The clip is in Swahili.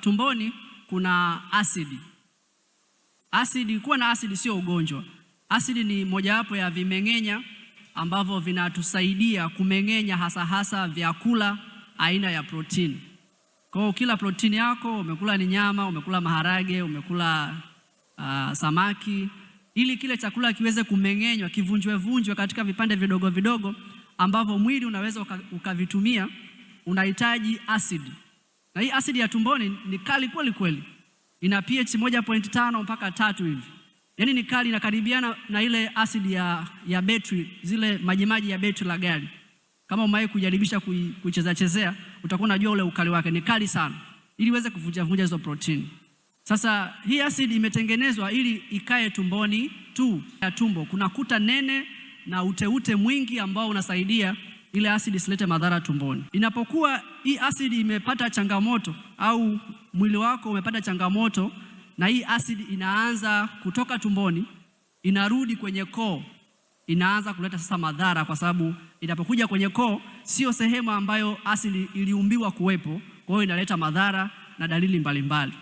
Tumboni kuna asidi. Kuwa na asidi sio ugonjwa. Asidi ni mojawapo ya vimeng'enya ambavyo vinatusaidia kumeng'enya hasa vyakula aina ya protini. Kwa hiyo kila protini yako, umekula ni nyama, umekula maharage, umekula samaki, ili kile chakula kiweze kumeng'enywa, kivunjwe katika vipande vidogo vidogo ambavyo mwili unaweza ukavitumia, unahitaji asidi. Na hii asidi ya tumboni ni kali kweli. Ina pH 1.5 mpaka 3 hivi. Yaani ni kali, inakaribiana na ile asidi ya betri, zile majimaji ya betri la gari. Kama umewahi kujaribisha kuchezea, utakuwa unajua ule ukali wake, ni kali sana. Ili iweze kuvunja hizo protini. Sasa hii asidi imetengenezwa ili ikae tumboni tu. Ya tumbo kuna kuta nene na uteute mwingi ambao unasaidia ile asidi isilete madhara tumboni. Inapokuwa hii asidi imepata changamoto au mwili wako umepata changamoto na hii asidi inaanza kutoka tumboni, inarudi kwenye koo, inaanza kuleta sasa madhara, kwa sababu inapokuja kwenye koo sio sehemu ambayo asidi iliumbiwa kuwepo. Kwa hiyo inaleta madhara na dalili mbalimbali.